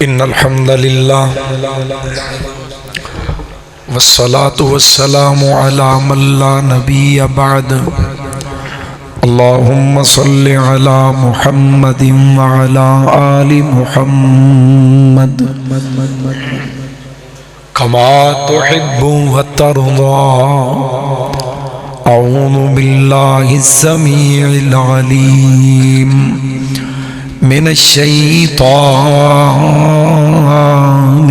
ان الحمد للہ والصلاة والسلام علی من لا نبی بعد اللہم صل علی محمد وعلی آل محمد کما تحب وترضى اعوذ باللہ السمیع العلیم من الشیطان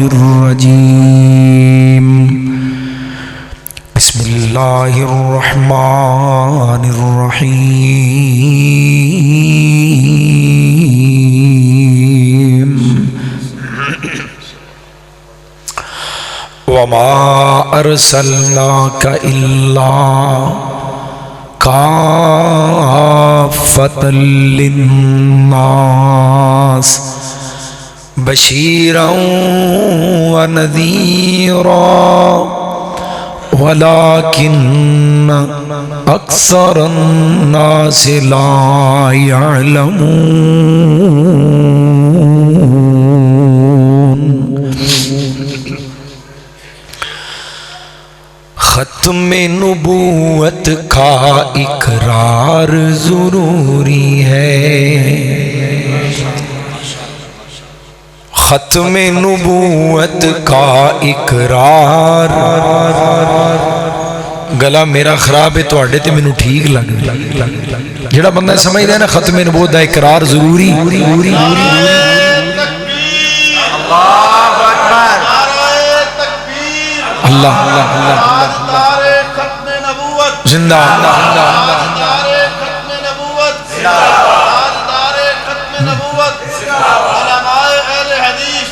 الرجیم بسم اللہ الرحمن الرحیم وما ارسلناک الا کافۃ للناس بشیرا ونذیرا ولکن اکثر الناس لا یعلمون۔ ختم نبوت کا اقرار ضروری ہے، ختم نبوت کا اقرار۔ گلا میرا خراب ہے تو اڈے تے مینوں ٹھیک لگ جڑا بندہ سمجھدا ہے نا ختم نبوت دا اقرار ضروری۔ اللہ اللہ اللہ زندہ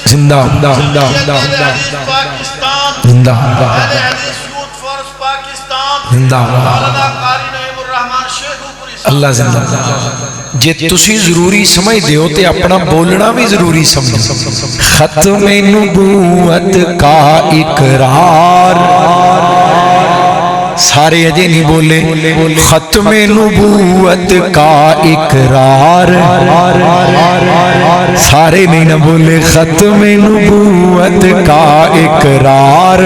زندہ اللہ زندہ۔ جے تسی ضروری سمجھ دیو تے اپنا بولنا بھی ضروری سمجھو۔ ختم نبوت کا اقرار، سارے اجے نہیں بولے۔ ختم نبوت کا اقرار، سارے نہیں نہ بولے۔ ختم نبوت کا اقرار،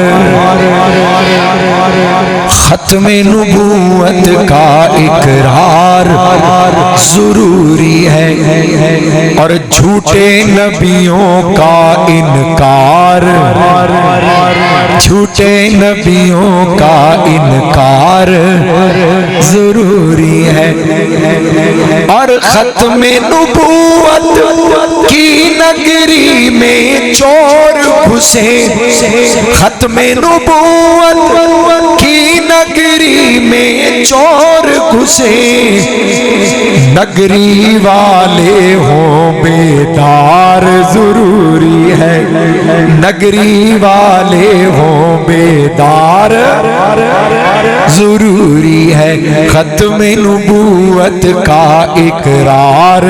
ختم نبوت کا اقرار ضروری ہے، اور جھوٹے نبیوں کا انکار، جھوٹے نبیوں کا انکار ضروری ہے۔ اور ختم نبوت کی نگری میں چور گھسے، ختم نبوت کی نگری میں چور گھسے، نگری والے ہوں بیدار ضروری ہے، نگری والے ہوں بیدار ضروری ہے۔ ختم نبوت کا اقرار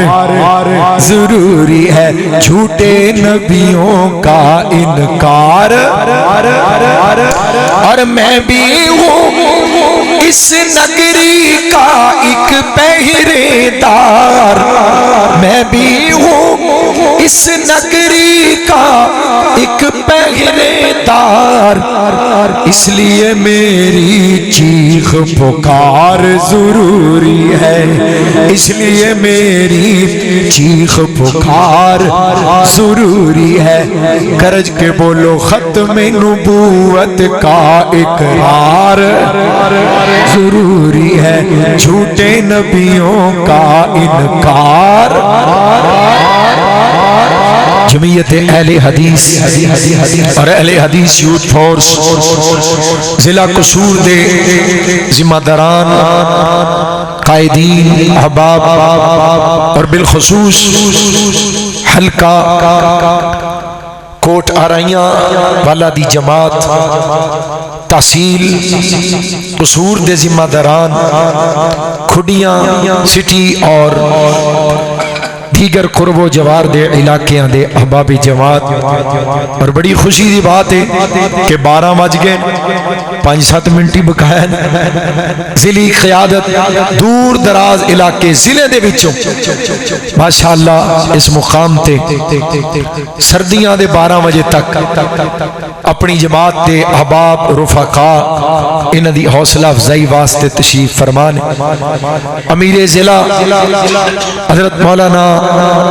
ضروری ہے، جھوٹے نبیوں کا انکار۔ اور میں بھی ہوں اس نگری کا ایک پہرے دار، میں بھی ہوں اس نگری کا ایک پہرے دار، اس لیے میری چیخ پکار ضروری ہے، اس لیے میری چیخ پکار ضروری ہے۔ گرج کے بولو ختم نبوت کا اقرار ضروری ہے، جھوٹے نبیوں کا انکار۔ جمعیت اہل حدیث اور اہل حدیث یوتھ فورس ضلع قصور دے ذمہ داران، قائدین، احباب اور بالخصوص حلقہ کوٹ آرائیاں والا دی جماعت تحصیل قصور دے ذمہ داران، کھڈیاں سٹی اور دیگر قرب و جوار دے علاقیاں دے احباب جماعت، اور بڑی خوشی دی بات ہے کہ 12 بج گئے 5-7 منٹ ہی بقایا ضلعی قیادت دور دراز علاقے ضلع دے وچوں ماشاءاللہ اس مقام تے سردیاں دے 12 بجے تک اپنی جماعت دے احباب رفقا انہاں دی حوصلہ افزائی واسطے تشریف فرمان امیر ضلع حضرت مولانا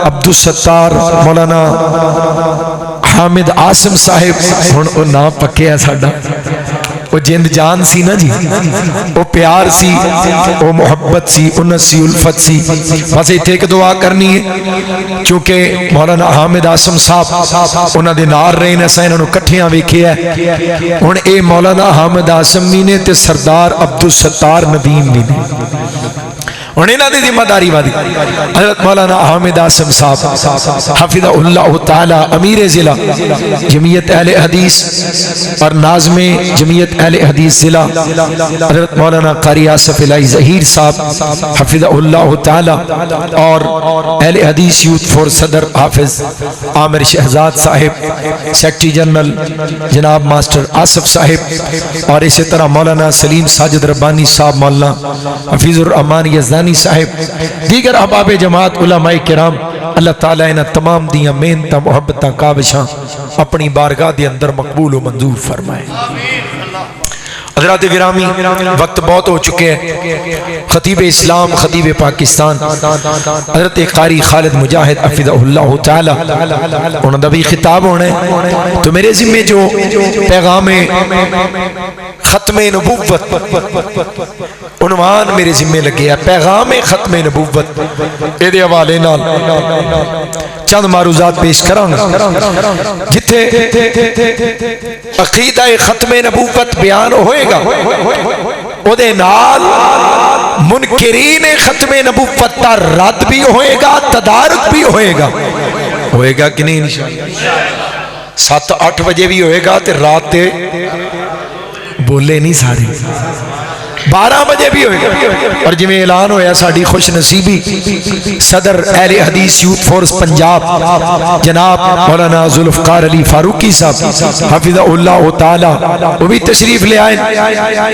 عبدالستار مولانا حامد عاصم صاحب، ہن او نام پکیا ساڈا، وہ جند جان سی نا جی، وہ پیار سی، وہ محبت سی، انس سی، الفت سی، بس ایتھے ایک دعا کرنی ہے چونکہ مولانا حامد عاصم صاحب انہاں دے نال رہے نے، اساں انہاں نوں کٹھیاں ویکھیا ہے، ہن اے مولانا حامد عاصم بھی نے تے سردار عبدالستار ندیم بھی نے، ہن انہاں دی ذمہ داری وادی حضرت مولانا حامد عاصم صاحب حفظہ اللہ تعالی امیر ضلع جمعیت اہل حدیث اور ناظم جمعیت اہل حدیث ضلع حضرت مولانا قاری آصف الہی ظہیر صاحب حفظہ اللہ تعالی، اور اہل حدیث یوتھ فور صدر حافظ عامر شہزاد صاحب، سیکٹری جنرل جناب ماسٹر آصف صاحب، اور اسی طرح مولانا سلیم ساجد ربانی صاحب، مولانا حفیظ الرحمان یزدانی صاحب، دیگر احباب جماعت علماء کرام، اللہ تعالیٰ انہاں تمام دیاں محنتاں محبتاں کاوشاں اپنی بارگاہ دے اندر مقبول و منظور فرمائے۔ حضرات گرامی، وقت بہت ہو چکے ہیں، خطیب اسلام خطیب پاکستان حضرت قاری خالد مجاہد حفظہ اللہ تعالی انہوں نے بھی خطاب ہونا ہے، تو میرے ذمہ جو پیغام ختم نبوت عنوان میرے ذمہ لگے ہے، پیغام ختم نبوت، اے دے حوالے نال چند معروضات پیش کراں جتھے عقیدہ ختم نبوت بیان ہوئے گا، او دے نال منکرین ختم نبوت تا رد بھی ہوئے گا، تدارک بھی ہوئے گا کہ نہیں انشاءاللہ 7-8 بجے بھی ہوئے گا، تے رات تے بولے نہیں سارے 12 بجے بھی ہوئے گا، اور جی میں اعلان ہویا ساڑی خوش نصیبی صدر اہل حدیث یوتھ فورس پنجاب جناب مولانا ذوالفقار علی فاروقی صاحب حفظہ اللہ تعالی وہ بھی تشریف لے آئے،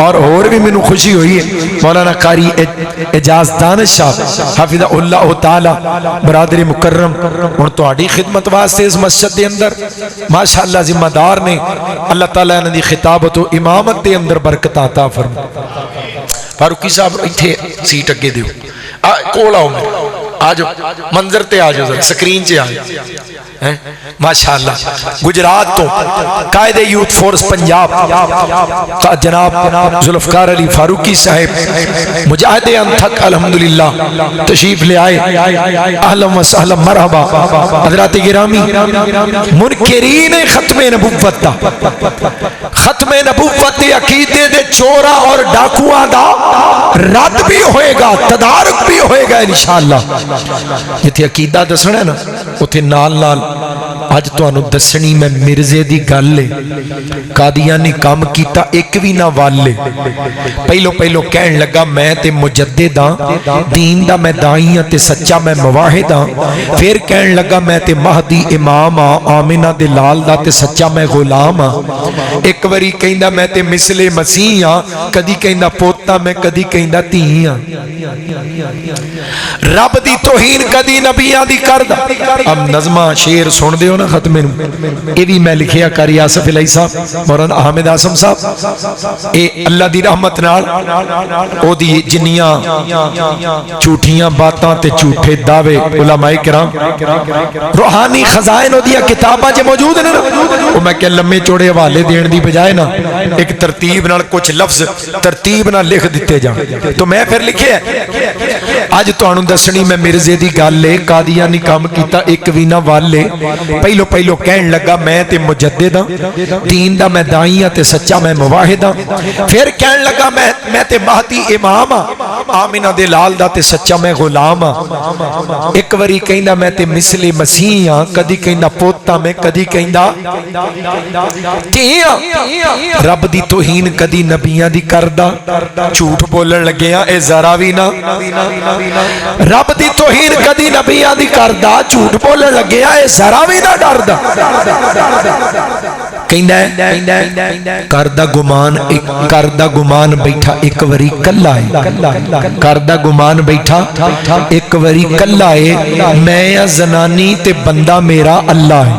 اور بھی میں خوشی ہوئی ہے مولانا قاری اعجاز دانش صاحب حفظہ اللہ تعالی برادر مکرم، اور تو آڑی خدمت واسطے اس مسجد دے اندر ماشاءاللہ ذمہ دار نے، اللہ تعالیٰ نے دی خطابت و امامت دے اندر برکت عطا فرما۔ فاروقی صاحب اتھے سیٹ اگے دیو، کول آؤ میں آجو منظر تے آجو ذرا سکرین چے آجو، ماشاءاللہ گجرات تو قائد یوتھ فورس پنجاب جناب ذوالفقار علی فاروقی صاحب مجاہد انتھک الحمدللہ تشریف لے آئے، اہلا و سہلا مرحبا۔ حضرات گرامی، منکرین ختم نبوت دا، ختم نبوت دے عقیدے دے چورا اور ڈاکواں دا رد بھی ہوئے گا، تدارک بھی ہوئے گا انشاءاللہ۔ جتھے عقیدہ دسنا ہے نا اتھے نال نال آج تو انہوں دسنی میں مرزے دی گل لے، قادیانی کام کیتا ایک بھی نہ والے، پہلو کہن لگا میں تے مجدد ہاں، دین دا میں دائی ہاں تے سچا میں مواحد ہاں، پھر کہن لگا میں تے مہدی امام ہاں، آمنہ دے لال دا تے سچا میں غلام ہاں، ایک وری کہندا میں تے مثل مسیح ہاں، کدی کہندا پوتا میں کدی کہندا تھی ہاں، رب دی توہین کدی نبیاں دی کردا۔ اب نظمہ شیر سن دے ہو نا ختمے نو، اے بھی میں لکھیا قاری آصف الہی صاحب مولانا حامد عاصم صاحب، اے اللہ دی رحمت نال او دی جنیاں جھوٹیاں باتاں تے جھوٹے دعوے علماء کرام روحانی خزائن او دیا کتاباں جے موجود ہیں نا، او میں کہ لمے چوڑے حوالے دین دی بجائے نا ایک ترتیب نال کچھ لفظ ترتیب نال لکھ دیتے جان، تو میں پھر لکھے آج تو انہوں دسنی میں مرزے دی گل لے، قادیانی کام کیتا ایک بھی نہ والے، پہلو کہن لگا میں تے مجدد ہاں، دین دا میں دائی ہاں تے سچا میں مواحد ہاں، پھر کہن لگا میں تے مہدی امام ہاں، آمنہ دے لال دا تے سچا میں غلام ہاں، ایک وری کہندا میں تے مثل مسیح ہاں، کدی کہندا پوتا میں کدی کہندا تھی ہاں، رب دی توہین کدی نبیاں دی کردا، جھوٹ بولن لگے ہاں اے ذرا بھی نہ रब दी तौहीन कदी नबियां दी करदा, झूठ बोलण लग्या ए जरा भी ना डरदा। करदा गुमान बैठा एक वरी कल्ला है, करदा गुमान बैठा एक वरी कल्ला है, मैं जनानी ते बंदा मेरा अल्लाह है।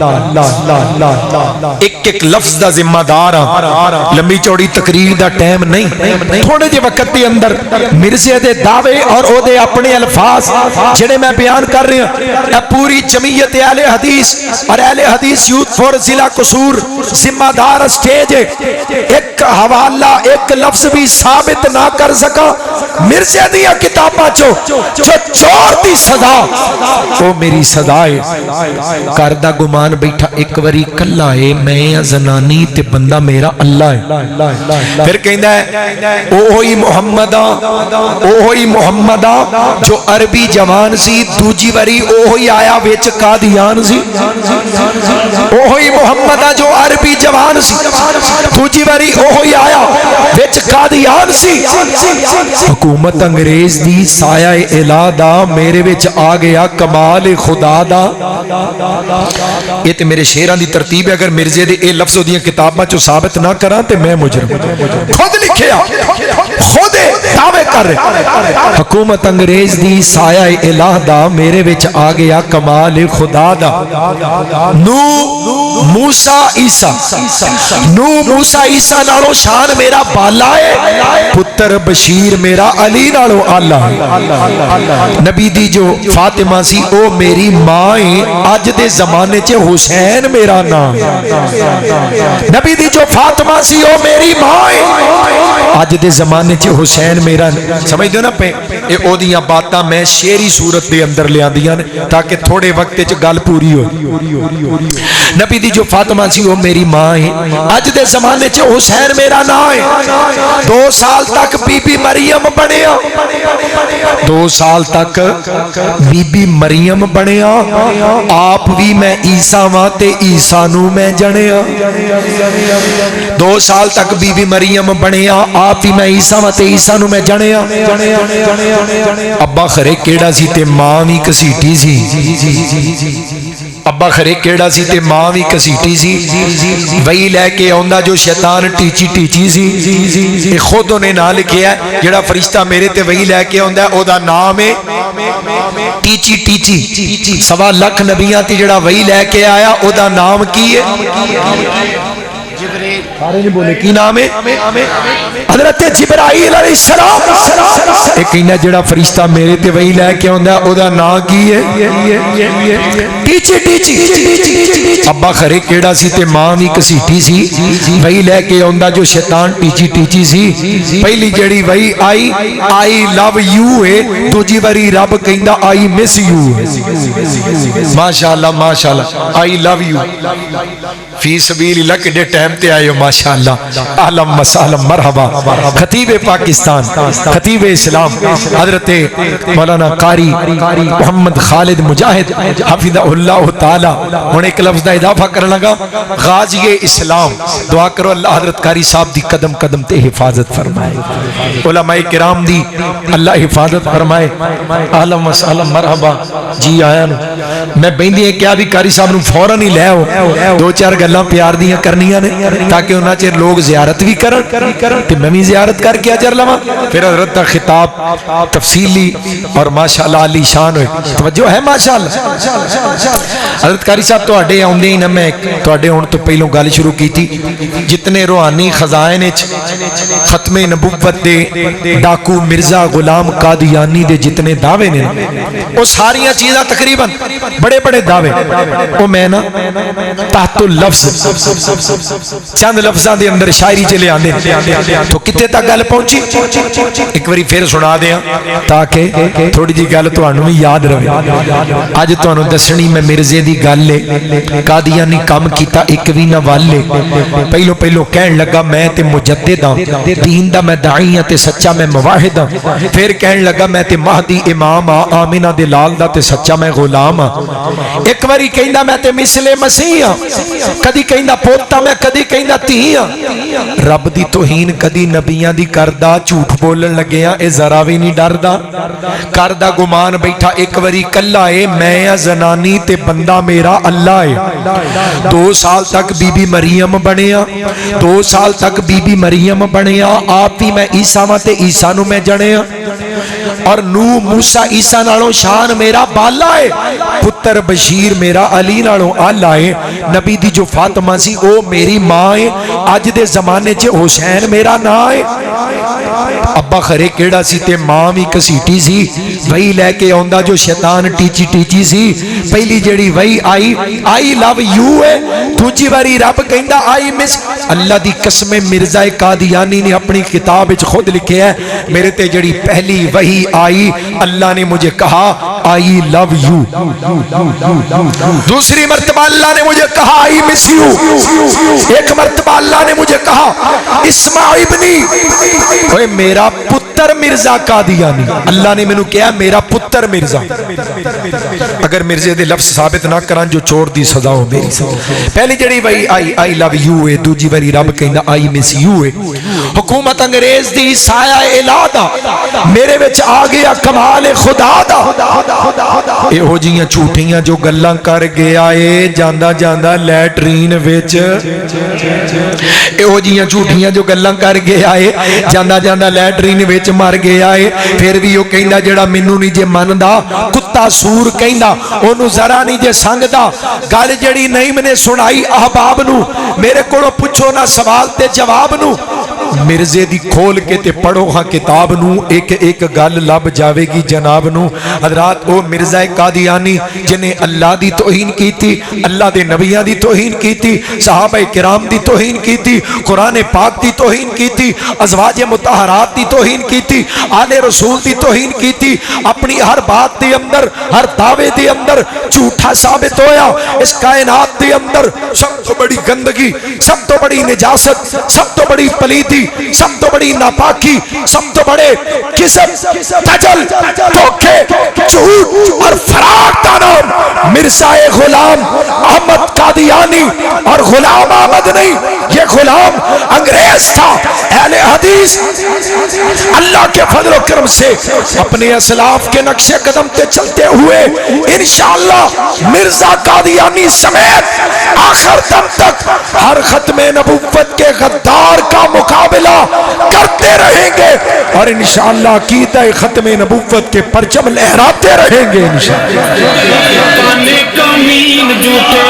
एक एक लफ्ज दा जिम्मेदार हां। लंबी चौड़ी तकरीर दा टाइम नहीं, थोड़े जे वक्त दे अंदर मिर्जे दे दावे और ओदे अपने अल्फाज जेड़े मैं बयान कर रहा, पूरी जमीयत अहले हदीस और अहले हदीस यूथ फॉर जिला कसूर जिम्मेदार स्टेज एक हवाला एक लफ्ज भी साबित ना कर सका मिर्जे दी किताबां चो जो चोर दी सजा वो मेरी सजा है। करदा गुमान बैठा एक वरी कल्ला है, मैं जनानी ते बंदा मेरा अल्लाह है। फिर कहंदा है ओही मुहम्मदा जो अरबी जवान सी, दूजी वरी ओही आया विच कादियान सी। ओही मुहम्मदा जो अरबी जवान सी, दूजी बारी ओही आया विच कादियान सी। हुकूमत अंग्रेज दी साया इला दा मेरे विच आ गया कमाल खुदा दा। ये ते मेरे शेरां दी तरतीब है, अगर मिर्जे दे ए लफ्ज़ ओदियां किताबां चो साबित ना करा ते मैं मुजरिम। खुद लिखिया खुद दावे कर रहे। हुकूमत अंग्रेज दी साया इला दा मेरे विच आ गया कमाल खुदा दा। नू मूसा ईसा नालों शान मेरा बाला है, पुत्र बशीर मेरा अली नालों आला है। नबी दी जो फातिमा सी ओ मेरी मां है, अज दे जमाने च हुसैन मेरा नाम। नबी दी जो फातिमा सी ओ मेरी मां है, अज दे जमाने च हुसैन मेरा। समझदे हो ना पे ये ओदियां बातां मैं शेरी सूरत दे अंदर लियांदियां ने ताकि थोड़े वक्त च गल पूरी हो। नबी दी जो फातिमा सी वो मेरी मां है, अज दे जमाने च हुसैन मेरा नाम है। 2 साल तक बीबी मरियम बनिया, 2 साल तक बीबी मरियम बनिया। आप भी मैं ईसा वां ते ईसा नू मैं जणिया। 2 साल तक बीबी मरियम बनिया, आप भी मैं ईसा वां ते ईसा नू मैं जणिया। अब्बा खरे केड़ा सी ते मां भी घसीटी सी। अब्बा खरे केड़ा सी ते मां भी घसीटी सी। वही लैके आउंदा जो शैतान टीची सी। खुद उन्हें ना लिखिया जेड़ा फरिश्ता मेरे ते वही लैके आउंदा ओदा नाम है टीची। 1.25 लाख नबियां ते जेड़ा वही लैके आया ओदा नाम की है? सारे नहीं बोले की नाम है? हज़रत जिब्राईल अलैहिस्सलाम। एक कहना जेड़ा फरिश्ता मेरे ते वही लैके आउंदा ओदा नाम की है? टीची। अब्बा खरे केड़ा सी ते मां भी घसीटी सी। वही लैके आउंदा जो शैतान टीची सी। पहली जेड़ी वही आई लव यू है, दूजी बारी रब कहंदा आई मिस यू है। माशाअल्लाह आई लव यू फी सबीलिल्लाह। किडे टाइम ते आए हो माशाअल्लाह। आलम मसालम मरहबा। खतीबे पाकिस्तान, खतीबे इस्लाम हजरत मौलाना कारी मोहम्मद खालिद मुजाहिद हफिज़हुल्लाह ताला। हुण एक लफ्ज़ दा इजाफा करन लगा, गाज़ी इस्लाम। दुआ करो अल्लाह हजरत कारी साहब दी कदम कदम ते हिफाजत फरमाए, उलमाए किराम दी अल्लाह हिफाजत फरमाए। आलम मसालम मरहबा जी आया नु। मैं बहंदी क्या भी कारी साहब नु फौरन ही लै आओ, 2-4 गल्लां प्यार दियां करनियां ने ताकि उन्हां चिर लोग ज़ियारत भी करन ते मैं भी ज़ियारत करके अजर लवां। फिर हज़रत दा खिताब तफसीली और माशाअल्लाह अली शान होए। तवज्जो है माशाअल्लाह। हज़रत कारी साहब तुहाडे आउंदे ही ना मैं तुहाडे होण तो पहलों गल शुरू कीती। जितने रूहानी खजाने खत्मे नबुव्वत दे डाकू मिर्जा गुलाम कादियानी दे जितने दावे ने वो सारियां चीज़ां तकरीबन बड़े दावे वो मैं ना तातुल लफ्ज़ चंद लफ्ज़ां दे अंदर शायरी च ले आंदे तो कित्थे तक गल पहुंची एक बारी फिर सुना दियां ताकि थोड़ी जी गल तुहानू भी याद रहे। अज तुहानू दसनी मैं मिर्जे दी गल है। कादियानी काम कीता एक भी ना वाले। पहलों कहन लगा मैं ते मुजद्दिद हां, दीन दा मैं दाई हां ते सच्चा मैं मुवाहिद हां। फिर कहन लगा मैं ते महदी इमाम हां, आमिना दे लाल दा ते सच्चा मैं गुलाम हां। एक बारी कहंदा मैं ते मिसले मसीह हां, कदी कहंदा पोता मैं, कदी कहंदा कहंदा धीआ रब दी तौहीन कदी नबियां दी करदा, झूठ बोलन लग्या ए जरा भी नहीं डरदा, करदा गुमान बैठा एक बारी कल्ला है मैं आ जनानी ते बंदा मेरा अल्लाह है। 2 साल तक बीबी मरियम बनिया, 2 साल तक बीबी मरियम बनिया, आप ही मैं ईसा वा ते ईसा नू मैं जणिया, और नू मूसा ईसा नालों शान मेरा बाला है, पुत्र बशीर मेरा अली नालों आला है, नबी दी जो फातिमा सी ओ मेरी मां है, अज दे जमाने च हुसैन मेरा ना है। अब्बा खरे केड़ा सी ते मां भी घसीटी सी, वही लैके आउंदा जो शैतान टीची टीची सी। पहली जेड़ी वही आई लव यू है, दूजी बारी रब कहंदा आई मिस। अल्लाह दी कसम मिर्जा कादियानी ने अपनी किताब विच खुद लिखिया है, मेरे ते जेड़ी पहली वही आई अल्लाह ने मुझे कहा आई लव यू, दूसरी मर्तबा अल्लाह ने मुझे कहा आई मिस यू, एक मर्तबा अल्लाह ने मुझे कहा इस्मा इब्नी, ओए मेरा पुत्र मिर्जा कादियानी। अल्लाह ने मैनू कहा मेरा पुत्र मिर्जा, अगर मिर्जे दे लफ्ज साबित ना करां जो चोर दी सजा हो मेरी। पहली जड़ी वही आई लव यू है, दूजी बारी रब कहंदा आई मिस यू है। हुकूमत अंग्रेज दी साया इलादा मेरे विच आ गया कमाल खुदा दा, एहो जियां झूठियां जो गल्लां कर गया है जांदा जांदा लैटरीन विच, एहो जियां झूठियां जो गल्लां कर गया है जांदा जांदा लैटरीन विच मर गया है। फिर भी वो कहंदा जेड़ा मैनू नहीं जे मनदा कुत्ता सूर कहंदा ओनू जरा नहीं जे संगदा। गल जेड़ी नहीं मैंने सुनाई अहबाब नू, मेरे कोलों पुछो ना सवाल ते जवाब नू, मिर्जे दी खोल के ते पढ़ो हाँ किताब नू, एक एक गल लब जावेगी जनाब नू। हजरात ओ मिर्जा कादियानी जिन्हें अल्लाह दी तौहीन की थी, अल्लाह दे नबियां दी तौहीन की थी, सहाबा किराम दी तौहीन की थी, कुरान पाक दी तौहीन की थी, अज़वाज मुतहरात दी तौहीन की थी, आले रसूल दी तौहीन की थी। अपनी हर बात दे अंदर, हर दावे दे अंदर झूठा साबित होया। इस कायनात दे अंदर सब तो बड़ी गंदगी, सब तो बड़ी निजासत, सब तो बड़ी पलीदी, सब तो बड़ी नापाकी, सब तो बड़े किस्म, तजल, धोखे, झूठ और फराक का नाम मिर्जा गुलाम अहमद कादियानी। और गुलाम अहमद नहीं, ये गुलाम अंग्रेज था। अहले हदीस अल्लाह के फजल करम से अपने असलाफ के नक्शे कदम पे चलते हुए इंशाअल्लाह मिर्जा कादियानी समेत आखिर दम तक हर खत्मे नबुव्वत के गद्दार का मुकाबला करते रहेंगे और इंशाअल्लाह कीदा खत्मे नबुव्वत के परचम लहराते रहेंगे इंशाअल्लाह। काने कमीन झूठे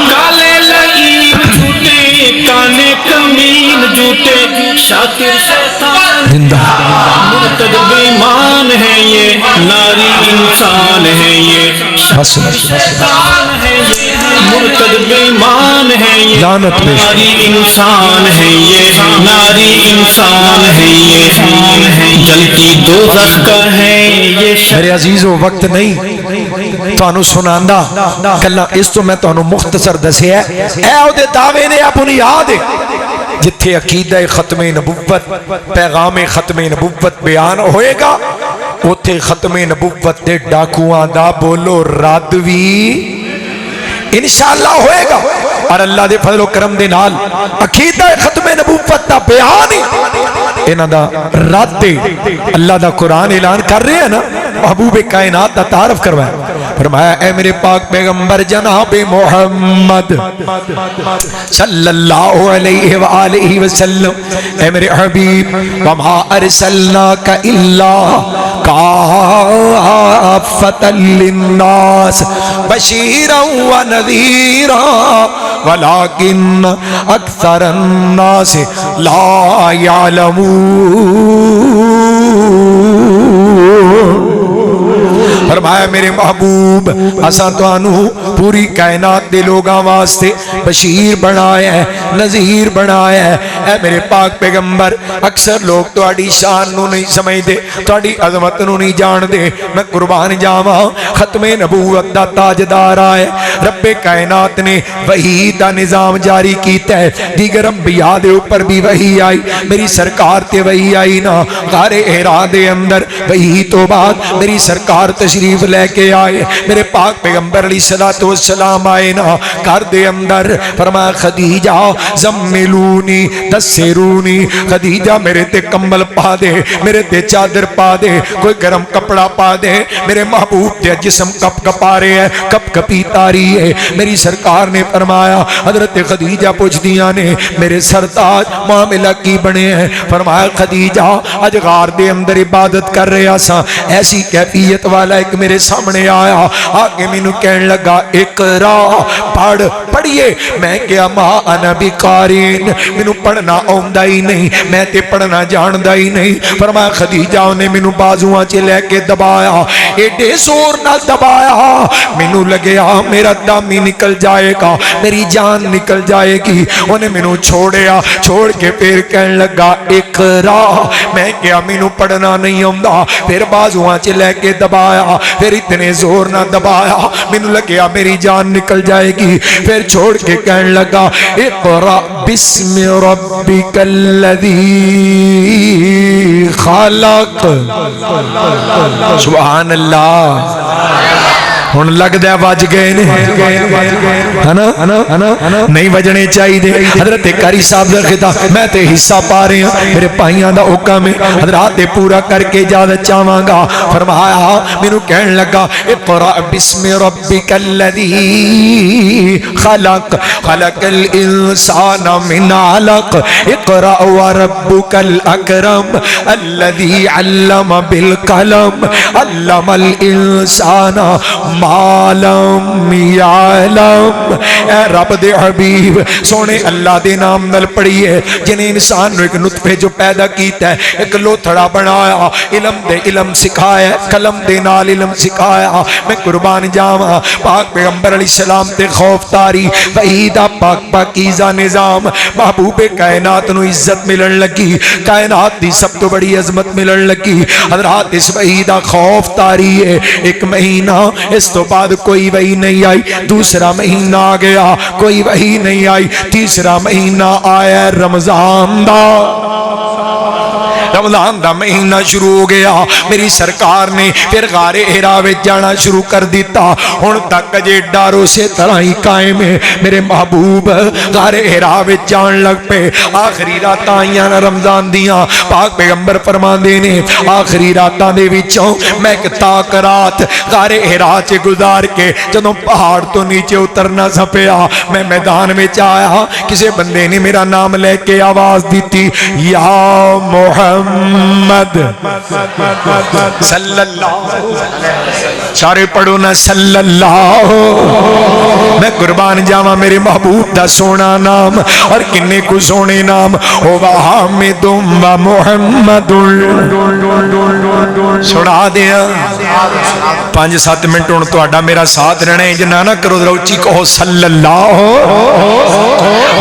काले लईम झूठे, काने कमीन झूठे शाकिर शैतान जिंदा, मुर्तद बेईमान है ये, नारी इंसान है ये, शैतान है ये, मुर्तद बेईमान है ये, नारी इंसान है ये, नारी इंसान है ये, जलती दोज़ख का है ये। मेरे अजीजों वक्त नहीं तुहानू सुनांदा गल्लां, इस तो मैं तुहानू मुख्तसर दसिया ऐ ओदे दावे ने बुनियाद जिथे अकीदा खत्मे नबुव्वत पैगाम खत्मे नबुव्वत बयान होएगा, उथे खत्मे नबुव्वत दे डाकुआं दा बोलो रद भी इंशाअल्लाह होएगा। और अल्लाह दे फजल करम दे नाल अकीदा खत्मे नबुव्वत दा बयान ही इन्हां दा रद अल्लाह दा कुरान ऐलान कर रहे हैं ना, महबूब कायनात दा तारफ करवाया। फरमाया ऐ मेरे पाक पैगंबर जनाब मोहम्मद सल्लल्लाहु अलैहि व आलिहि वसल्लम, ऐ मेरे हबीब वमा अरसलनाका इल्ला काफतल लिन्नास बशीरन व नज़ीरा वलाकिन अक्सरन नास ला यअलमून। फरमाया मेरे महबूब असा तुहानू पूरी कायनात दे लोगां वास्ते बशीर बनाया है, नज़ीर बनाया है। ऐ मेरे पाक पैगंबर अक्सर लोग तुहाडी शान नू नहीं समझदे, तुहाडी अजमत नू नहीं जानदे। मैं कुर्बान जावां खत्मे नबूवत दा ताजदार आए, रब्बे कायनात ने वही दा निजाम जारी कीता है, दीगर अंबिया दे ऊपर भी वही आई, मेरी सरकार ते वही आई ना। गारे हिरा दे अंदर वही तो बाद मेरी सरकार तशरीफ लेके आए, मेरे पाक पैगंबर अलैहिस्सलातु والسلام آئے نا گھر دے اندر، فرمایا خدیجہ زملونی دسرونی، خدیجہ میرے تے کمبل پا دے، میرے تے چادر پا دے، کوئی گرم کپڑا پا دے، میرے محبوب تے جسم کپ کپا رہے ہیں، کپ کپی تاری ہے۔ میری سرکار نے فرمایا، حضرت خدیجہ پوچھ دیا نے میرے سرتاج معاملہ کی بنے ہیں؟ فرمایا خدیجہ اج غار دے اندر عبادت کر رہا سا، ایسی کیفیت والا ایک میرے سامنے آیا، آگے مینوں کہن لگا اقرا پڑھ، پڑھیے۔ میں کیا ماں انا بقارین، مینوں پڑھنا آوندا ہی نہیں، میں تے پڑھنا جاندا ہی نہیں۔ فرمایا خدیجہ نے مینوں بازواں چ لے کے دبایا، ایڈے زور نال دبایا، مینوں لگیا میرا دم ہی نکل جائے گا، میری جان نکل جائے گی۔ انہیں مینوں چھوڑیا، چھوڑ کے پھر کہن لگا اقرا۔ میں کیا مینوں پڑھنا نہیں آوندا، پھر بازواں چ لے کے دبایا، پھر اتنے زور نہ دبایا، مینوں لگیا میری جان نکل جائے گی۔ پھر چھوڑ کے کہن لگا اقرا بسم ربک الذی خلق۔ سبحان اللہ۔ ہن لگدا وج گئے نے، ہے نا؟ نہیں وجنے چاہیے۔ حضرت قاری صاحب دا خطاب، میں تے حصہ پا رہے ہیں، میرے بھائیاں دا حکم ہے، حضرات پورا کر کے اجازت چاہواں گا۔ فرمایا مینوں کہن لگا اقرا بسم ربک الذی خلق، خلق الانسان من علق، اقرا وربک الاکرم الذی علم بالقلم، علم الانسان ما لم یعلم۔ اے رب دے حبیب سونے اللہ دے نام نال پڑھیے، جنہیں انسان نو ایک نطفے جو پیدا کیتا ہے، ایک لوتھڑا بنایا، علم دے علم سکھایا، قلم دے نال علم سکھایا۔ میں قربان جاواں پاک پیغمبر علیہ السلام تے خوف تاری وحیدہ پاک پاکیزہ نظام، محبوب کائنات نو عزت ملن لگی، کائنات دی سب تو بڑی عظمت ملن لگی۔ حضرات اس وحیدہ خوف تاری ہے، ایک مہینہ اس تو بعد کوئی وحی نہیں آئی، دوسرا مہینہ آ گیا کوئی وحی نہیں آئی، تیسرا مہینہ آیا رمضان دا، رمضان دا مہینہ شروع ہو گیا۔ میری سرکار نے پھر غار حرا وچ جانا شروع کر دیتا، ہن تک جے ڈر اسی طرح ہی قائم ہے۔ میرے محبوب غار حرا وچ جان لگ پے، آخری راتاں آئیاں رمضان دیاں، پاک پیغمبر فرماندے نے آخری راتاں دے وچوں میں ایک تاک رات غار حرا چ گزار کے جدوں پہاڑ تو نیچے اترنا سا پیا، میں میدان وچ آیا، کسے بندے نے میرا نام لے کے آواز دیتی، یا محمد صلی اللہ، سارے پڑھو نا صلی اللہ۔ میں قربان جاواں میرے محبوب دا سونا نام، اور کنے کو سونے نام، او حامد و محمد۔ سنا دیا 5-7 منٹ ہوں تہاڈا میرا ساتھ رہنا ہے، جنا نہ کرو ذرا اچھی کہو صلی اللہ۔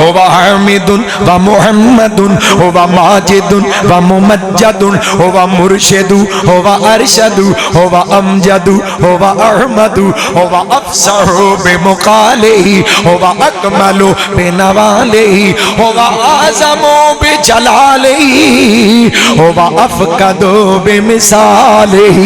او حامد و محمد او ماجد و ممجد او مرشد او ارشد او امجد او احمد او افصح بمقاله او اکمل بنواله او اعظم بجلاله او افقد بمثاله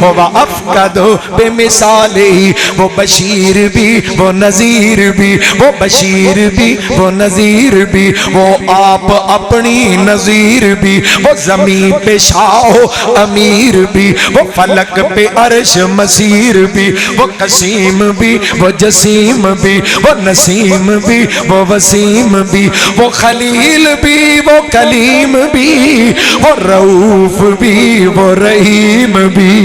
او افقد بمثاله، وہ بشیر بھی وہ نذیر بھی، وہ بشیر بھی وہ نذیر بھی، وہ آپ اپنی نذیر بھی، وہ زمین پہ شاہ امیر بھی، وہ فلک پہ عرش مسیر بھی، وہ قسیم بھی وہ جسیم بھی، وہ نسیم بھی وہ وسیم بھی، وہ خلیل بھی وہ کلیم بھی، وہ رؤوف بھی وہ رحیم بھی۔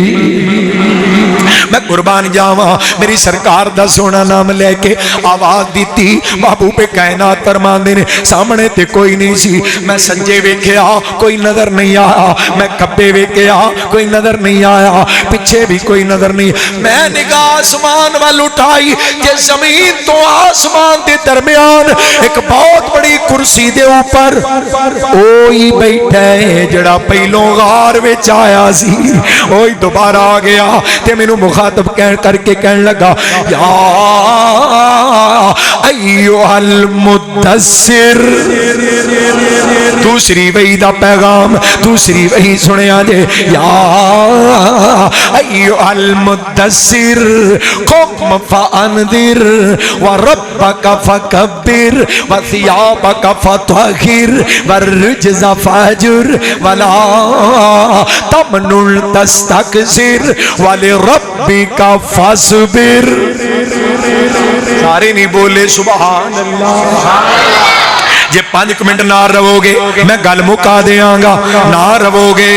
میں قربان جاواں میری سرکار دا سونا نام لے کے آواز دیتی، محبوب کائنات فرماندے نے سامنے تے کوئی نہیں سی، میں سجے ویکھیا کوئی نظر نہیں آیا، میں کبے ویکھیا کوئی نظر نہیں آیا، پیچھے بھی کوئی نظر نہیں، میں نگاہ آسمان وال اٹھائی کہ زمین تو آسمان دے درمیان ایک بہت بڑی کرسی دے اوپر اوہی بیٹھا ہے جڑا پہلوں غار وچ آیا سی، اوہی دوبارہ آ گیا تے مینوں मुखातब करके कहने लगा या अय्युहल मुद्दस्सिर। दूसरी वही दा पैगाम, दूसरी वही सुनिया जे या अय्युहल मुद्दस्सिर कुम फअनदिर व रब्बक फकब्बिर व सियाबक फतहिर वर्रुज्ज़ फहजुर वला तमनुल तस्तकसिर वलिरब्बिका फसबिर। सारे नहीं बोले सुभान अल्लाह। जे 5 मिनट ना रवोगे मैं गल मुका देंगा, ना रवोगे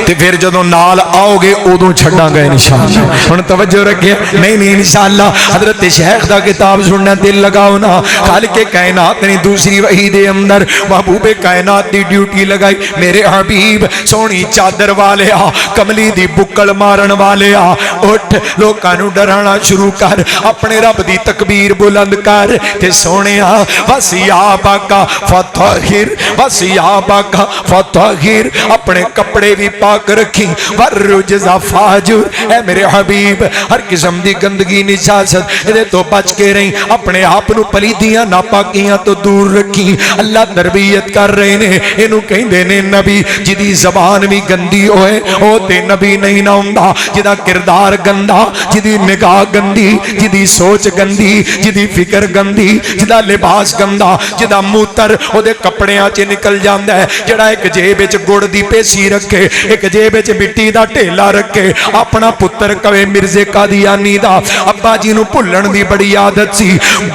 ते फिर जदों नाल आओगे उदों छड्डांगा इंशाअल्लाह। हुण तवज्जो रखे, नहीं नहीं इंशाअल्लाह। हजरत शेख दा किताब सुनना दिल लगाओ ना। खालिके कायनात ने दूसरी वही दे अंदर महबूबे कायनात दी ड्यूटी लगाई। मेरे हबीब सोहनी चादर वाले आ, कमली दी बुक्कल मारन वाले आ, उठ लोकां नूं डराना शुरू कर, अपने रब दी तकबीर बुलंद कर ते सोहणिया वसियाबा का फतहिर, वसियाबा का फतहिर, अपने कपड़े भी पाक रखी वर्रुज्ज़ फहजुर। ऐ मेरे हबीब हर किस्म दी गंदगी निजासत इहदे तो बच के रही, अपने आप नूं पलीदियां नापाकियां तो दूर रखी। अल्लाह तरबियत कर रहे ने, इनू कहंदे ने नबी। जिदी जबान भी गंदी होए ओ ते नबी नहीं ना हुंदा। जिदा किरदार गंदा, जिदी निगाह गंदी, जिदी सोच गंदी, जिदी फिक्र गंदी, जिदा लिबास गंदा, जिदा मूत्र ओदे कपड़ियां च निकल जांदा है, जिहड़ा एक जेब विच गुड़ दी पेसी रखे, एक जेब विच मिट्टी दा ढेला रखे, अपना पुत्र कवे मिर्जे कादियानी दा अब्बा जी नूं भुल्लण दी बड़ी आदत सी,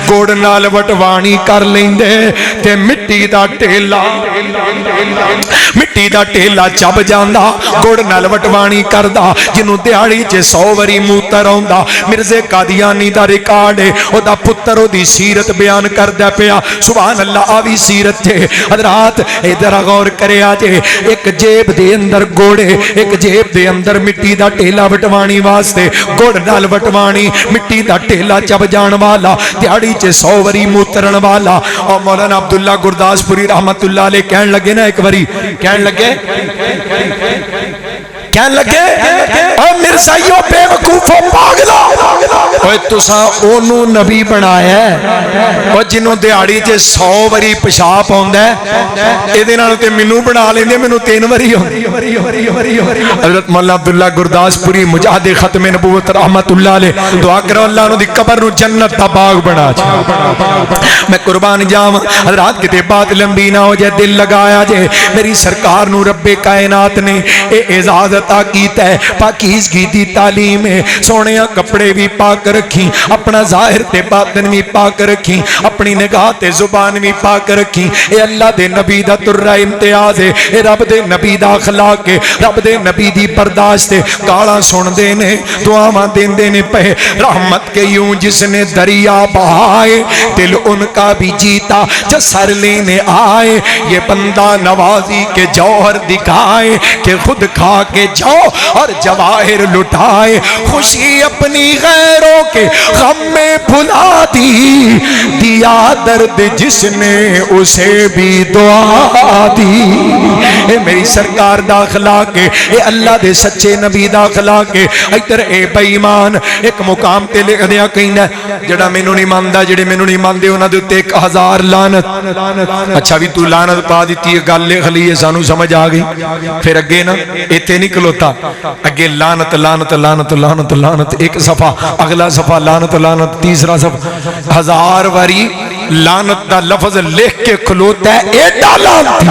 गुड़ नाल वटवाणी कर लेंदे ते मिट्टी दा ढेला, मिट्टी दा ढेला चब जांदा, गुड़ नाल वटवाणी करदा। जिन्हों दिहाड़ी च 100 वारी मूत्र आउंदा। मिर्जे कादियानी दा रिकॉर्ड है, ओदा पुत्र ओदी सीरत बयान करदा पिया। सुभान अल्लाह। आ भी सीरत है हजरात, इधर गौर करिया जे। एक जेब दे अंदर गोड़े, एक जेब दे अंदर मिट्टी दा ढेला वटवाणी वास्ते, गुड़ नाल वटवाणी, मिट्टी दा ढेला चब जान वाला, दिहाड़ी च 100 वारी मूत्रन वाला। और मौलाना अब्दुल्ला गुरदासपुरी रहमतुल्लाह अलैह कहन लगे ना, एक बारी कहन लगे मिर्जाइयों बेवकूफो पागला, तुसा ओनू नबी बनाया और जिन्हों दिहाड़ी च 100 वारी पेशाब आउंदा है, इहदे नाल ते मैनू बना लेंदे, मैनू 3 वारी आउंदी। हजरत मौलाना अब्दुल्ला गुरदासपुरी मुजाहिद खत्मे नबूवत रहमतुल्लाह अलैह, दुआ करो अल्लाह उन्हां दी कब्र नूं जन्नत दा बाग बना छे। मैं कुर्बान जावां हजरात, किते बात लंबी ना हो जाए, दिल लगाया जे। मेरी सरकार नूं रब्बे कायनात ने एजाज अता कीता है, पाकीज़गी दी तालीम है। सोहणे कपड़े भी पाक रखी, अपना जाहिर ते बातिन भी पाक रखी, अपनी निगाह ते जुबान भी पाक रखी। ए अल्लाह दे नबी दा तुर्रा इम्तियाज है, ए रब दे नबी दा अखलाक है, रब दे नबी दी बर्दाश्त है। गालां सुनदे ने, दुआवां देंदे ने पे। रहमत के यूं जिसने दरिया बहाए, दिल उनका भी जीता जो सर लेने आए। ये बंदा नवाजी के जौहर दिखाए कि खुद खा के जाओ और जवाहिर लुटाए। खुशी अपनी गैरों के गम में भुला दी, दिया दर्द जिसने उसे भी दुआ दी। ए मेरी सरकार दा अखलाक है, ए अल्लाह दे सच्चे नबी दा अखलाक है। इधर ए बेईमान एक मुकाम ते लिख दिया कहंदा, जेड़ा मैनू नहीं मानदा, जेड़े मैनू नहीं मानदे उन्हां दे उत्ते 1000 लानत। अच्छा भी तू लानत पा दी है, गल लिख ली है, सानू समझ आ गई। फिर अगे ना इत्थे नहीं खलोता, अगे लानत लानत लानत लानत लानत, एक सफा, अगला सफा लानत लानत, तीसरा सफा। 1000 वारी लानत दा लफ्ज लिख के खलोता है। एडा लानती,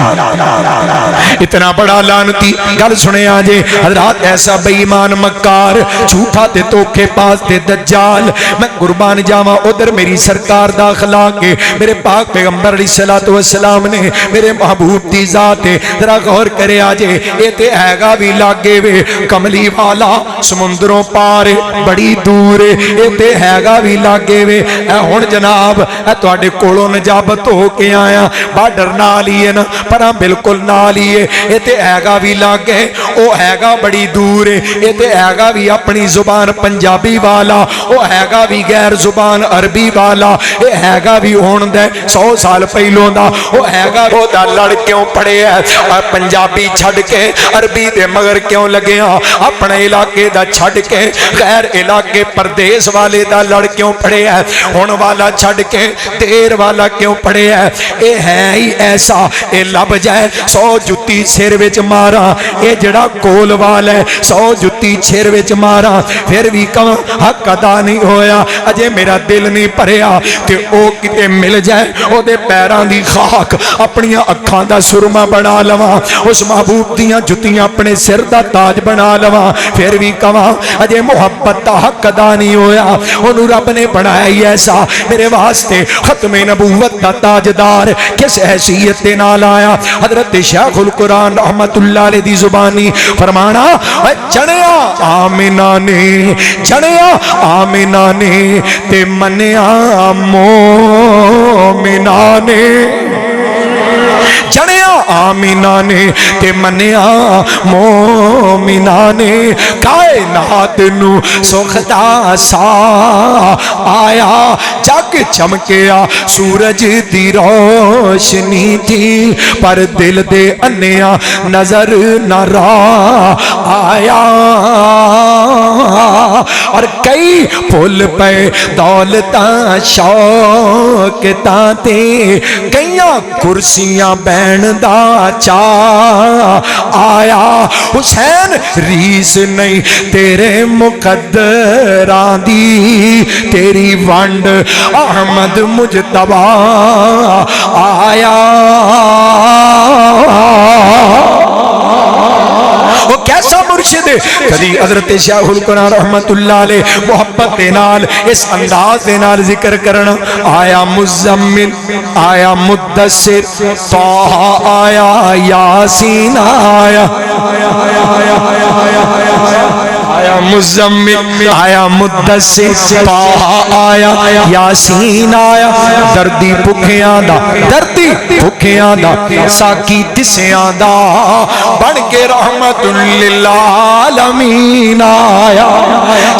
इतना बड़ा लानती। गल सुने आजे हजरात, ऐसा बेईमान मक्कार, झूठा ते धोखेबाज ते दज्जाल, मैं कुर्बान जावा। उधर मेरी सरकार दा अखलाक है, मेरे पाक पैगंबर अलैहिस्सलातु वस्सलाम ने, मेरे महबूब दी जात है। जरा गौर करे आजे, ये ते हैगा भी लागे वे, कमली वाला समुद्रों पार बड़ी दूर, ये ते हैगा भी लागे वे। हुण जनाब तुहाडे कोलों नजाबत हो के आया, बार्डर नाल ही है ना, पर बिल्कुल नाल ही है, ये ते हैगा भी लागे, वो हैगा बड़ी दूर है, ये ते हैगा भी अपनी जुबान पंजाबी वाला, वो हैगा भी गैर जुबान अरबी वाला, ये हैगा भी होण दे 100 साल पहलों दा, वो हैगा ओदा लड़ क्यों पड़े है पंजाबी छड़ के अरबी दे मगर क्यों लगे अपने इलाके दा छड़ के गैर इलाके परदेश वाले दा लड़ क्यों पड़े है, हुण वाला छड़ के देर वाला क्यों पड़े है, ये है ही ऐसा, ये लब जाए 100 जुत्ती सिर विच मारा, ये जड़ा कोल वाल है 100 जुत्ती सिर विच मारा, फिर भी कम हक अदा नहीं होया, अजे मेरा दिल नहीं भरिया कि ओ किते मिल जाए ओदे पैरां दी खाक अपनी अखां दा सुरमा बना लवा, उस महबूब दियां जुत्तियां अपने सिर दा ताज बना लवा, फिर भी कवा अजे मुहब्बत दा हक अदा नहीं होया, ओनू रब ने बनाया ही ऐसा मेरे वास्ते खत्मे नबूवत दा ताजदार किस हैसियत दे नाल आया। हजरत शेखुल कुरान रहमतुल्लाह अलैहि दी जुबानी फरमाना, जणिया आमिना ने, जणिया आमिना ने ते मन्निया मोमिना ने, जणिया आमिना ने ते मन्निया मोमिना ने, कायनात नू सुख दा सा आया, जग चमकिया सूरज दी रोशनी थी, पर दिल दे अन्निया नजर न आया, और कई भुल पे दौलता शौकता ते, कईयां कुर्सियां बैण दा चा आया, हुसैन रीस नहीं तेरे मुकद्दरां दी, तेरी वंड अहमद मुजतबा आया। वो कैसा मुर्शिद कदी हजरत शेखुल कुरान रहमतुल्लाह अलैह मोहब्बत दे नाल इस अंदाज दे नाल जिक्र करना, आया मुज़म्मिल आया मुद्दस्सिर ताहा आया यासीन आया, आया मुज़म्मिल आया मुद्दस्सिर ताहा आया यासीन आया, दर्दी भुखियां दा दर्दी भुखियां दा साकी दिसियां दा बन के रहमतुल लिल आलमीन आया,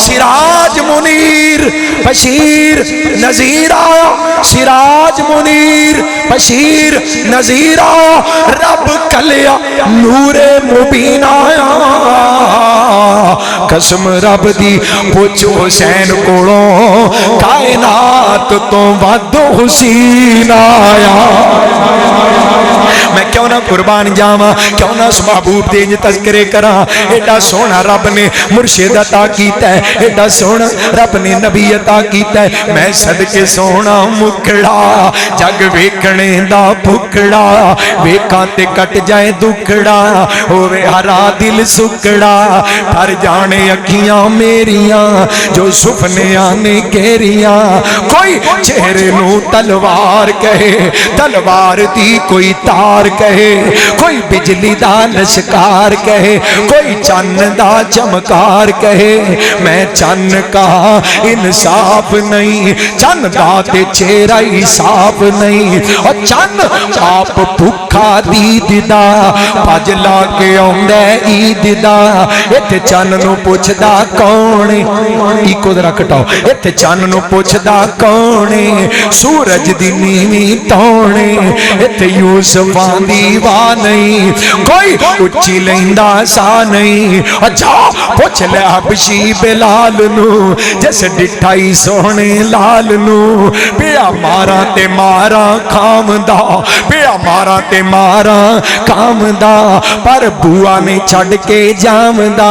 सिराज मुनीर बशीर नजीर आया, सिराज मुनीर बशीर नजीर आया, रब कलिया नूरे मुबीन आया, कसम रब दी पुछ हुसैन कोलों कायनात तो वध हुसैन आया। मैं क्यों ना कुर्बान जावा, क्यों ना उस महबूब दे तज़किरे करा, एडा सोना रब ने मुर्शिद अता कीता है, एडा सोना रब ने नबी अता कीता है, मैं सदके सोना मुखड़ा जग वेखणे दा भुखड़ा, वेखां ते कट जाए दुखड़ा, होवे हरा दिल सुकड़ा, पर जाने अखियां मेरियां जो सुपनियां ने घेरियां, कोई चेहरे नू तलवार कहे, तलवार दी कोई तार कहे, कोई बिजली दा लश्कार कहे, कोई चन्न दा चमकार कहे, मैं चन्न का इंसाफ नहीं, चन्न दा ते चेहरा ही साफ नहीं, और चन्न आप भुखा दीद दा भज ला के आउंदा ईद दा, इत्थे चन्न नू पुछदा कौन, इको जरा घटाओ, इत्थे चन्न नू पुछदा कौन, सूरज दी नीवी तौणे, इत्थे यूसुफां दी वाह नहीं, कोई उच्ची लैंदा सा नहीं, जा पुछ ले हबशी बिलाल नू, जिस डिठाई सोहने लाल नू, पिया मारा ते मारा खामदा, पिया मारा ते मारा खामदा, पर बुआ ने छड़ के जामदा,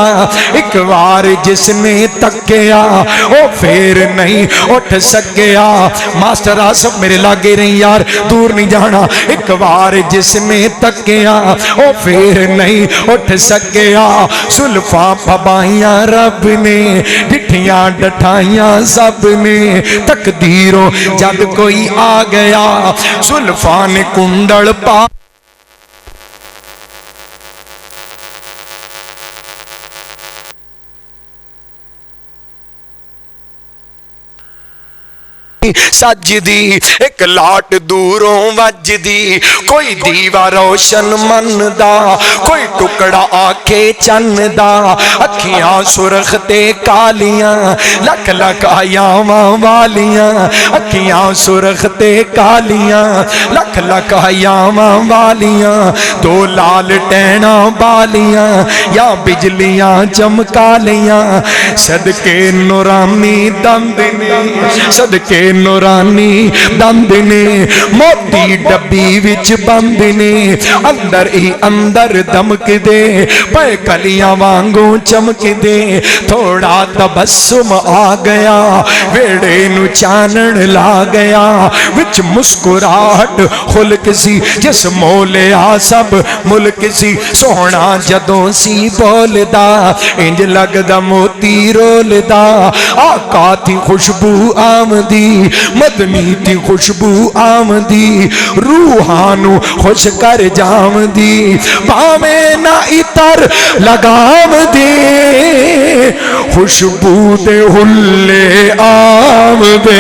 एक बार जिसने तकिया ओ फिर नहीं उठ सकिया, मास्टर आसफ मेरे लागे रही यार, दूर नहीं जाना, एक बार जिसने तकिया ओ फिर नहीं उठ सकिया, सुल्फा पबाइयां रब ने, डिठियां डठाइयां सब ने, तकदीरों जब कोई आ गया, सुल्फा ने कुंडल पा سجدی ایک لاٹ دوروں وجدی کوئی دیوا روشن من دا کوئی ٹکڑا آکے چن دا اکھیاں سرخ تے کالیاں لکھ لکھ آیاواں والیاں اکھیاں سرخ تے کالیاں لکھ لکھ آیاواں والیاں دو لال ٹینا بالیاں یا بجلیاں چمکالیاں صدقے نورانی دند نے صدقے نورانی دند نے موتی ڈبی وچ بند نے اندر ہی اندر دمک دے پے کلیاں وانگوں چمک دے تھوڑا تبسم آ گیا ویڑے نو چانن لا گیا وچ مسکراہٹ خلق سی جس مولیا سب ملک سی سونا جدوں سی بولدا انج لگدا موتی رولدا آقا تھی خوشبو آمدی مدنی تھی خوشبو آمدی روحانو خوش کر جام دی پاویں نہ اتر لگام دے خوشبو دے ہلے آم دے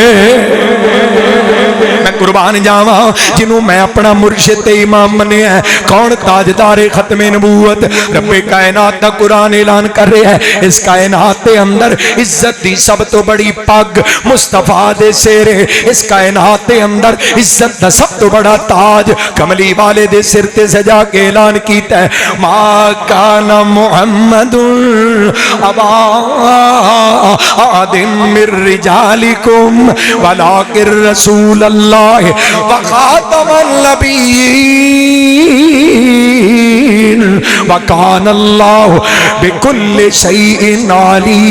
میں قربان جاواں جنوں میں اپنا مرشد امام منیا ہے کون تاجدار ختم نبوت رب کائنات دا قرآن اعلان کر رہا ہے اس کائنات دے اندر عزت دی سب تو بڑی پگ مصطفیٰ دے سیرے اس کائنات دے اندر عزت دا سب تو بڑا تاج کملی والے دے سر تے سجا کے اعلان کیتا ہے ما کان محمد ابا آدم من رجالکم ولکن رسول اللہ وخاتم النبیین وکان اللہ بکل شیء علیما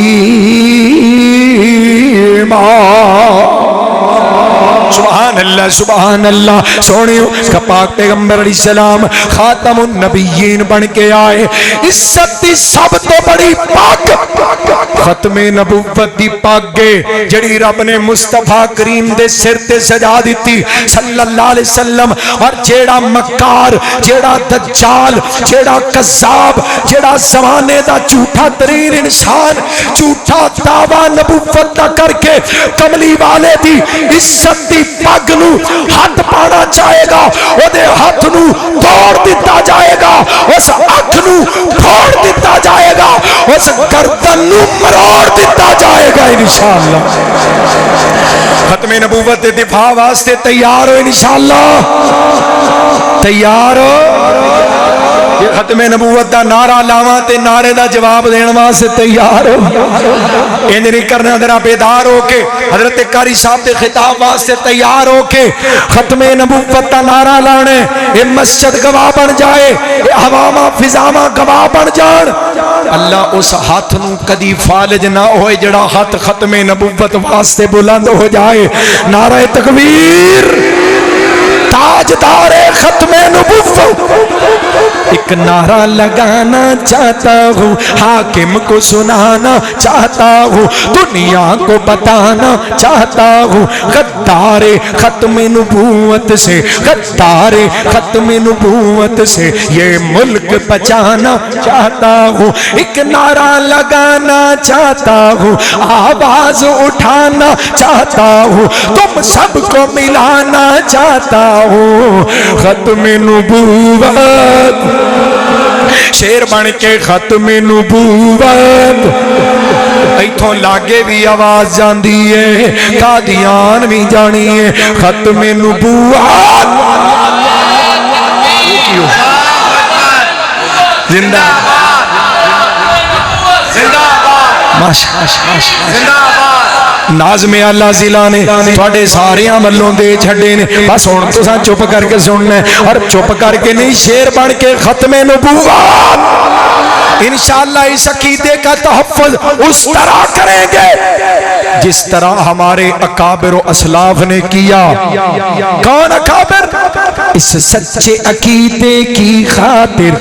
سبحان اللہ سونیو کپاک پیغمبر علیہ السلام خاتم النبیین بن کے آئے عزت دی سب تو بڑی پاک ختم نبوت دی پاگے جڑی رب نے مصطفیٰ کریم دے سر تے سجا دیتی صلی اللہ علیہ وسلم اور جیڑا مکار جیڑا دجال جیڑا قذاب جیڑا زمانے دا جھوٹا ترین انسان جھوٹا دعویٰ نبوت دا کر کے کملی والے دی عزت دی پگ نو ہاتھ پانا چاہے گا او دے ہاتھ نو توڑ دیتا جائے گا اس اکھ نو پھوڑ دیتا جائے گا اس گردن نو مروڑ دیتا جائے گا انشاءاللہ ختم نبوت دفاع واسطے تیار ہو انشاءاللہ تیار ہو یہ ختم نبوت دا نعرہ لاواں تے نعرے دا جواب دین واسطے تیار ہو انج نہیں کرنا ذرا بیدار ہو کے حضرت قاری صاحب دے خطاب واسطے تیار ہو کے ختم نبوت دا نعرہ لانے یہ مسجد گواہ بن جائے یہ ہواواں فضاواں گواہ بن جان اللہ اس ہاتھ نو کدی فالج نہ ہوئے جڑا ہاتھ ختم نبوت واسطے بلند ہو جائے نعرہ تکبیر تاجدار ختم نبوت ایک نعرہ لگانا چاہتا ہوں حاکم کو سنانا چاہتا ہوں دنیا کو بتانا چاہتا ہوں غدار ختم نبوت سے غدار ختم نبوت سے یہ ملک بچانا چاہتا ہوں ایک نعرہ لگانا چاہتا ہوں آواز اٹھانا چاہتا ہوں تم سب کو ملانا چاہتا ہوں ختم نبوت شیر بن کے ختم نبوت ایتھوں لاگے بھی آواز جاندی ہے قادیان بھی جانی ہے ختم نبوت زندہ نازم اللہ ضلع نے تھوڑے ساریاں ملوں دے چھڑے نے بس ہون تو ساں چپ کر کے سننا ہے اور چپ کر کے نہیں شیر بن کے ختم نبوت انشاءاللہ اس عقیدے کا تحفظ اس طرح کریں گے جس طرح ہمارے اکابر و اسلاف نے کیا کون اکابر اس سچے عقیدے کی خاطر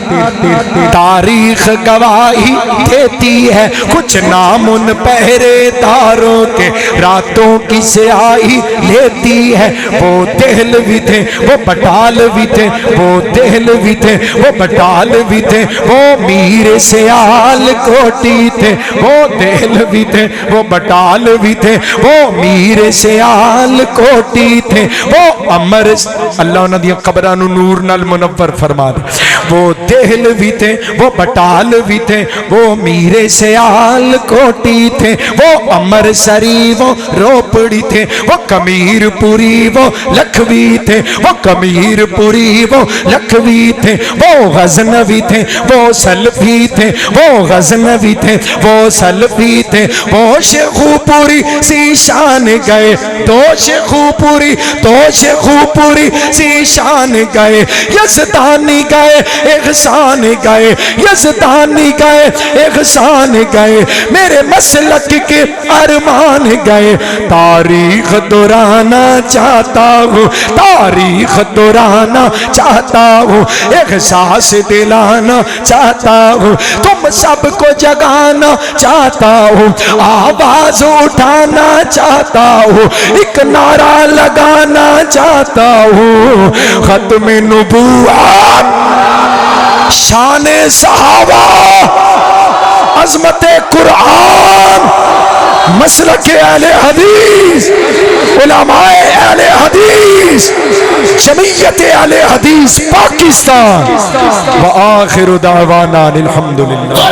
تاریخ گواہی دیتی ہے، کچھ نام ان پہرے داروں کے راتوں کی سیاہی لیتی ہے۔ وہ دہلوی تھے، وہ بٹالوی تھے، وہ دہلوی تھے، وہ بٹالوی تھے، وہ میر سیال کوٹی تھے، وہ دہلوی تھے، وہ بٹالوی تھے، وہ میر سیال کوٹی تھے، وہ امر اللہ انہاں دی قبرانو نور نال منور فرما دے۔ وہ دہلوی تھے، وہ بٹالوی تھے، وہ میر سیال کوٹی تھے، وہ امر سری، وہ روپڑی تھے، وہ کمیر پوری، وہ لکھوی تھے، وہ کمیر پوری، وہ لکھوی تھے، وہ غزنوی تھے، وہ سلفی تھے، وہ غزنوی تھے، وہ سلفی تھے، وہ شیخو پوری سی شان گئے، تو شیخو پوری، تو شیخو پوری سی شان گئے، یزدانی گئے، احسان گئے، یزدانی گئے، احسان گئے، میرے مسلک کے ارمان گئے۔ تاریخ دہرانا چاہتا ہوں، تاریخ دہرانا چاہتا ہوں، احساس دلانا چاہتا ہوں، تم سب کو جگانا چاہتا ہوں، آواز اٹھانا چاہتا ہوں، ایک نعرہ لگانا چاہتا ہوں۔ ختم نبوت، شان صحابہ، عظمت قرآن، مسلک اہل حدیث، علماء اہل حدیث، جمعیت اہل حدیث پاکستان، وآخر دعوانا الحمدللہ۔